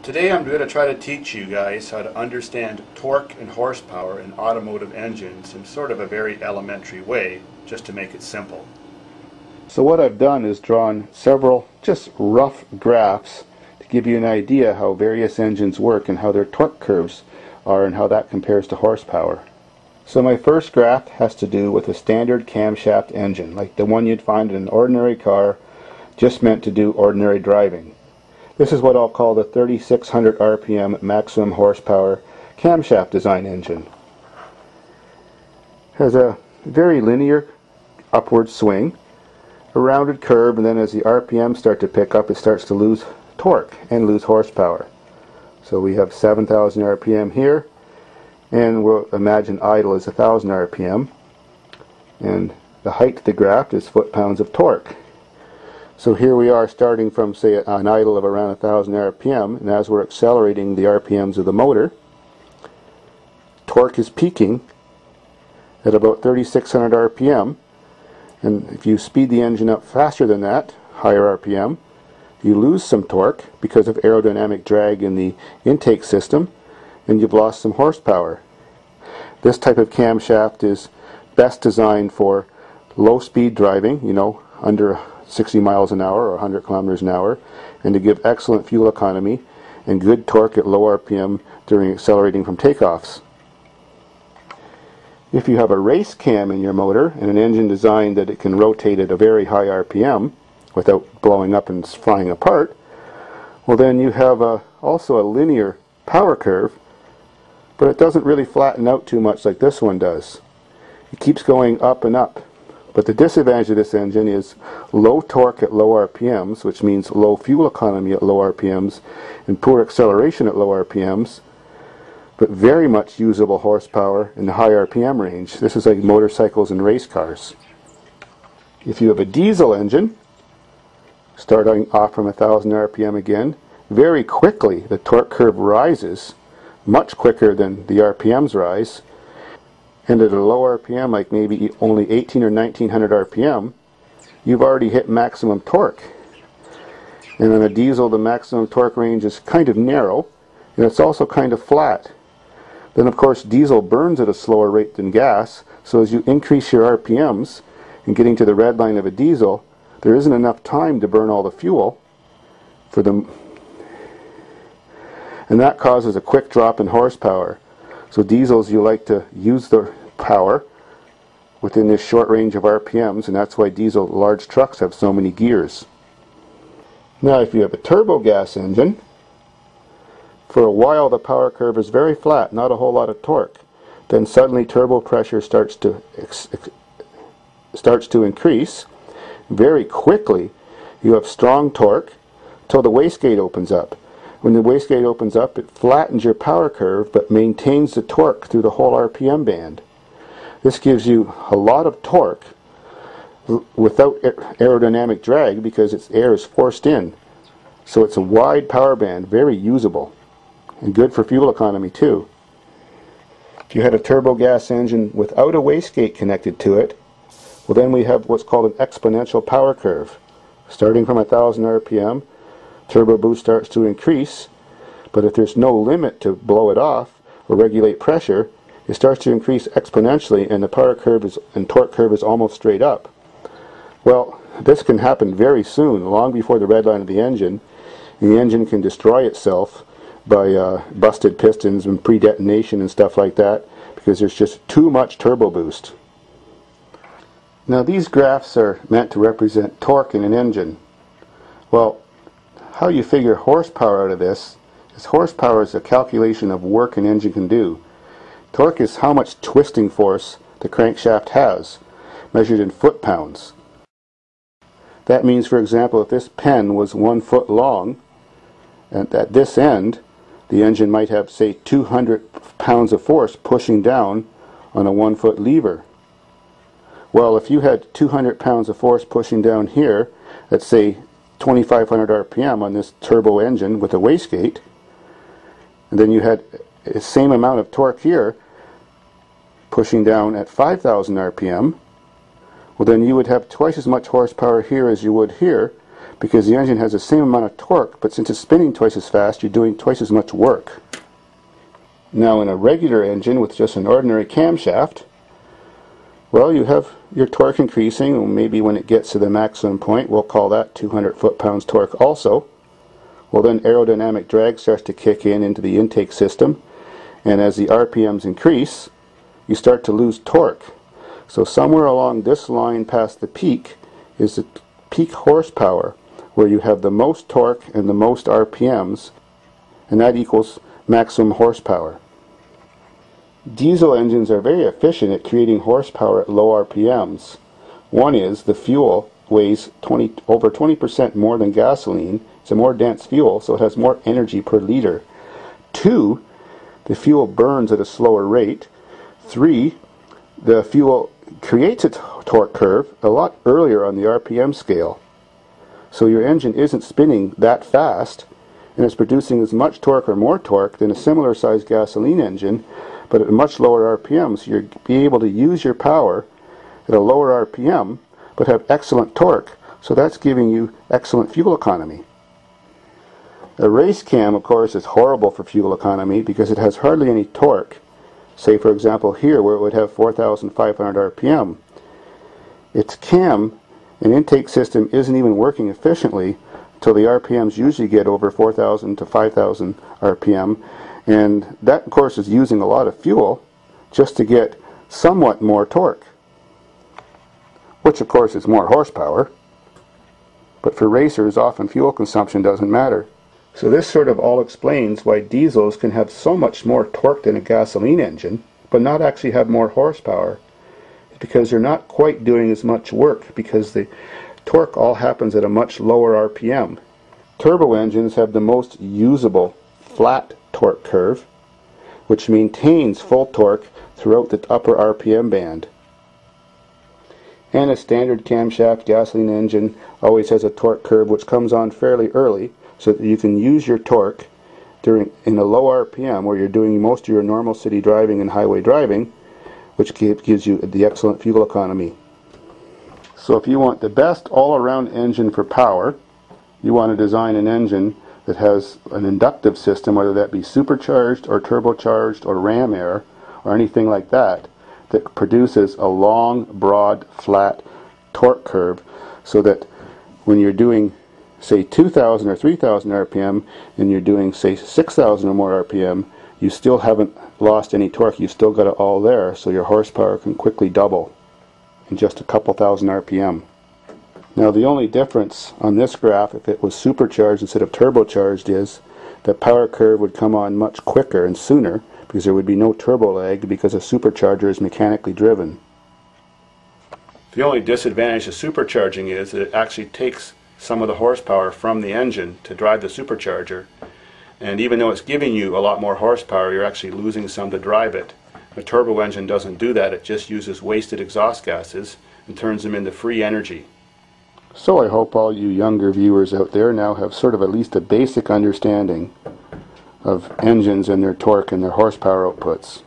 Today I'm going to try to teach you guys how to understand torque and horsepower in automotive engines in sort of a very elementary way, just to make it simple. So what I've done is drawn several just rough graphs to give you an idea how various engines work and how their torque curves are and how that compares to horsepower. So my first graph has to do with a standard camshaft engine, like the one you'd find in an ordinary car, just meant to do ordinary driving. This is what I'll call the 3600 RPM maximum horsepower camshaft design engine. Has a very linear upward swing, a rounded curve, and then as the RPM start to pick up, it starts to lose torque and lose horsepower. So we have 7,000 RPM here, and we'll imagine idle is 1,000 RPM, and the height of the graph is foot-pounds of torque. So here we are starting from, say, an idle of around 1,000 RPM, and as we're accelerating the RPMs of the motor, torque is peaking at about 3,600 RPM, and if you speed the engine up faster than that, higher RPM, you lose some torque because of aerodynamic drag in the intake system, and you've lost some horsepower. This type of camshaft is best designed for low-speed driving, under 60 miles an hour or 100 kilometers an hour, and to give excellent fuel economy and good torque at low RPM during accelerating from takeoffs. If you have a race cam in your motor and an engine designed that it can rotate at a very high RPM without blowing up and flying apart, well, then you have also a linear power curve, but it doesn't really flatten out too much like this one does. It keeps going up and up. But the disadvantage of this engine is low torque at low RPMs, which means low fuel economy at low RPMs, and poor acceleration at low RPMs, but very much usable horsepower in the high RPM range. This is like motorcycles and race cars. If you have a diesel engine, starting off from 1,000 RPM again, very quickly the torque curve rises, much quicker than the RPMs rise, and at a low RPM, like maybe only 18 or 1900 RPM, you've already hit maximum torque. And on a diesel, the maximum torque range is kind of narrow, and it's also kind of flat. Then of course diesel burns at a slower rate than gas, so as you increase your RPMs and getting to the red line of a diesel, there isn't enough time to burn all the fuel for them, and that causes a quick drop in horsepower. So diesels, you like to use the power within this short range of RPMs, and that's why diesel large trucks have so many gears. Now if you have a turbo gas engine, for a while the power curve is very flat, not a whole lot of torque. Then suddenly turbo pressure starts to increase. Very quickly you have strong torque till the wastegate opens up. When the wastegate opens up, it flattens your power curve but maintains the torque through the whole RPM band. This gives you a lot of torque without aerodynamic drag because its air is forced in. So it's a wide power band, very usable, and good for fuel economy too. If you had a turbo gas engine without a wastegate connected to it, well, then we have what's called an exponential power curve. Starting from 1,000 RPM, turbo boost starts to increase, but if there's no limit to blow it off or regulate pressure, it starts to increase exponentially, and the power curve and torque curve is almost straight up. Well, this can happen very soon, long before the red line of the engine, and the engine can destroy itself by busted pistons and pre-detonation and stuff like that, because there's just too much turbo boost. Now these graphs are meant to represent torque in an engine. Well, how you figure horsepower out of this is horsepower is a calculation of work an engine can do. Torque is how much twisting force the crankshaft has, measured in foot-pounds. That means, for example, if this pen was 1 foot long, and at this end, the engine might have, say, 200 pounds of force pushing down on a 1 foot lever. Well, if you had 200 pounds of force pushing down here, let's say 2,500 RPM on this turbo engine with a wastegate, and then you had the same amount of torque here pushing down at 5,000 RPM, well then you would have twice as much horsepower here as you would here, because the engine has the same amount of torque, but since it's spinning twice as fast, you're doing twice as much work. Now in a regular engine with just an ordinary camshaft, well, you have your torque increasing, and maybe when it gets to the maximum point, we'll call that 200 foot-pounds torque also. Well, then aerodynamic drag starts to kick in into the intake system, and as the RPMs increase, you start to lose torque. So somewhere along this line past the peak is the peak horsepower, where you have the most torque and the most RPMs, and that equals maximum horsepower. Diesel engines are very efficient at creating horsepower at low RPMs. One is the fuel weighs over 20% more than gasoline. It's a more dense fuel, so it has more energy per liter. 2, the fuel burns at a slower rate. 3, the fuel creates a torque curve a lot earlier on the RPM scale. So your engine isn't spinning that fast, and it's producing as much torque or more torque than a similar sized gasoline engine, but at a much lower RPM, so you'll be able to use your power at a lower RPM, but have excellent torque, so that's giving you excellent fuel economy. A race cam, of course, is horrible for fuel economy because it has hardly any torque. Say, for example, here where it would have 4,500 RPM. Its cam and intake system isn't even working efficiently until the RPMs usually get over 4,000 to 5,000 RPM, and that, of course, is using a lot of fuel just to get somewhat more torque, which, of course, is more horsepower. But for racers, often fuel consumption doesn't matter. So this sort of all explains why diesels can have so much more torque than a gasoline engine, but not actually have more horsepower. It's because they're not quite doing as much work, because the torque all happens at a much lower RPM. Turbo engines have the most usable flat torque curve, which maintains full torque throughout the upper RPM band. And a standard camshaft gasoline engine always has a torque curve which comes on fairly early, so that you can use your torque in a low RPM where you're doing most of your normal city driving and highway driving, which gives you the excellent fuel economy. So if you want the best all-around engine for power, you want to design an engine that has an inductive system, whether that be supercharged or turbocharged or ram air or anything like that, that produces a long, broad, flat torque curve, so that when you're doing, say, 2,000 or 3,000 RPM and you're doing, say, 6,000 or more RPM, you still haven't lost any torque. You've still got it all there, so your horsepower can quickly double in just a couple thousand RPM. Now the only difference on this graph, if it was supercharged instead of turbocharged, is that power curve would come on much quicker and sooner, because there would be no turbo lag because a supercharger is mechanically driven. The only disadvantage of supercharging is that it actually takes some of the horsepower from the engine to drive the supercharger, and even though it's giving you a lot more horsepower, you're actually losing some to drive it. A turbo engine doesn't do that. It just uses wasted exhaust gases and turns them into free energy. So I hope all you younger viewers out there now have sort of at least a basic understanding of engines and their torque and their horsepower outputs.